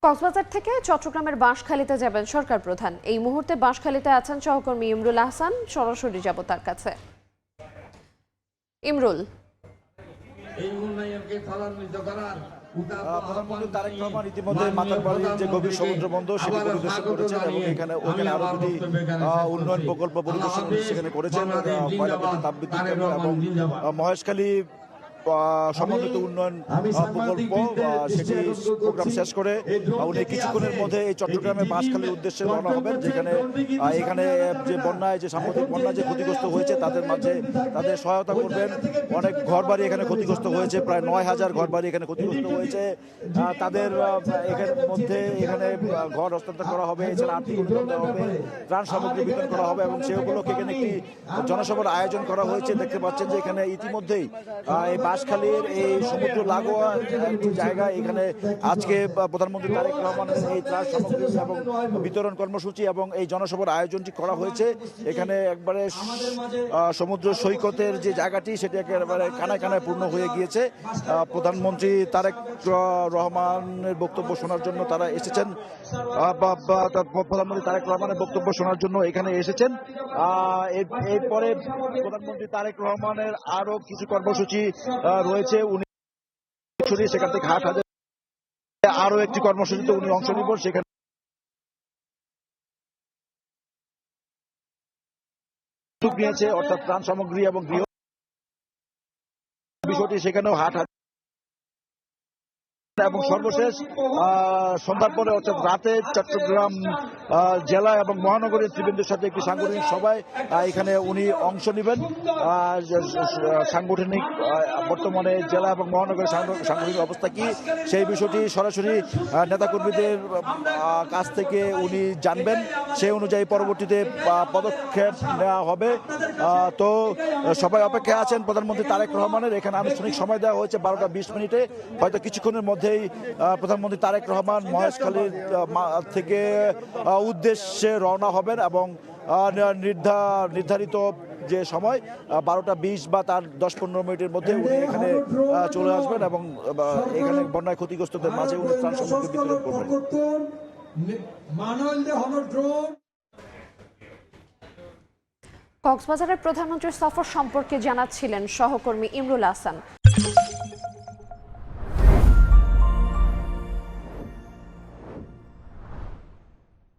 কক্সবাজার থেকে চট্টগ্রামের বাঁশখালীতে যাবেন সরকার প্রধান। এই মুহূর্তে বাঁশখালীতে আছেন সহকর্মী ইমরুল আহসান। সরাসরি যাব তার কাছে। ইমরুল, প্রধানমন্ত্রী তারেক রহমান ইতিমধ্যে মাতারবাড়ির যে গভীর সমুদ্র বন্দর সেটি পরিদর্শন করেছেন এবং ওখানে আরো দুটি উন্নয়ন প্রকল্প পরিদর্শন সেখানে করেছেন। ময়লাপতি তাপবিদ্যুৎ কেন্দ্র এবং মহেশখালী সমন্বিত উন্নয়ন প্রকল্প সেটি প্রোগ্রাম শেষ করে উনি কিছুক্ষণের মধ্যে এই চট্টগ্রামের বাঁশখালীর উদ্দেশ্যে রওনা হবেন, যেখানে এখানে যে বন্যায় যে সাম্প্রতিক বন্যা যে ক্ষতিগ্রস্ত হয়েছে তাদের মাঝে তাদের সহায়তা করবেন। অনেক ঘরবাড়ি এখানে ক্ষতিগ্রস্ত হয়েছে, প্রায় ৯,০০০ ঘরবাড়ি এখানে ক্ষতিগ্রস্ত হয়েছে। তাদের এখানের মধ্যে এখানে ঘর হস্তান্তর করা হবে, এছাড়া আর্থিক অনুদান দেওয়া হবে, ত্রাণ সামগ্রী বিতরণ করা হবে এবং সে উপলক্ষে এখানে একটি জনসভার আয়োজন করা হয়েছে। দেখতে পাচ্ছেন যে এখানে ইতিমধ্যেই এই বাঁশখালীর এই সমুদ্র লাগোয়া একটি জায়গা, এখানে আজকে প্রধানমন্ত্রী তারেক রহমানের এই ত্রাণ সামগ্রী এবং বিতরণ কর্মসূচি এবং এই জনসভার আয়োজনটি করা হয়েছে। এখানে একবারে সমুদ্র সৈকতের যে জায়গাটি সেটি একেবারে কানায় কানায় পূর্ণ হয়ে গিয়েছে। প্রধানমন্ত্রী তারেক রহমানের বক্তব্য শোনার জন্য তারা এসেছেন, প্রধানমন্ত্রী তারেক রহমানের বক্তব্য শোনার জন্য এখানে এসেছেন। এরপরে প্রধানমন্ত্রী তারেক রহমানের আরো কিছু কর্মসূচি রয়েছে। উনি সেখান থেকে হাটহাজারী আরো একটি কর্মসূচিতে উনি অংশ নিবেন, সেখানে নিয়েছে অর্থাৎ ত্রাণ সামগ্রী এবং গৃহ বিষয়টি সেখানেও এবং সর্বশেষ সন্ধ্যার পরে অর্থাৎ রাতে চট্টগ্রাম জেলা এবং মহানগরীর ত্রিবেন্দ্রের সাথে একটি সাংগঠনিক সভায় এখানে উনি অংশ নেবেন। সাংগঠনিক বর্তমানে জেলা এবং মহানগরের সাংগঠনিক অবস্থা কি সেই বিষয়টি সরাসরি নেতাকর্মীদের কাছ থেকে উনি জানবেন, সেই অনুযায়ী পরবর্তীতে পদক্ষেপ নেওয়া হবে। তো সবাই অপেক্ষায় আছেন প্রধানমন্ত্রী তারেক রহমানের। এখানে আনুষ্ঠানিক সময় দেওয়া হয়েছে 12টা 20 মিনিটে। হয়তো কিছুক্ষণের মধ্যেই প্রধানমন্ত্রী তারেক রহমান মহেশখালীর থেকে উদ্দেশ্যে রওনা হবেন এবং নির্ধারিত যে সময় 12টা 20 বা তার 10-15 মিনিটের মধ্যে উনি এখানে চলে আসবেন এবং এখানে বন্যায় ক্ষতিগ্রস্তদের মাঝে উনি ত্রাণ সামগ্রী বিতরণ করবেন। কক্সবাজারের প্রধানমন্ত্রীর সফর সম্পর্কে জানাচ্ছিলেন সহকর্মী ইমরুল আহসান।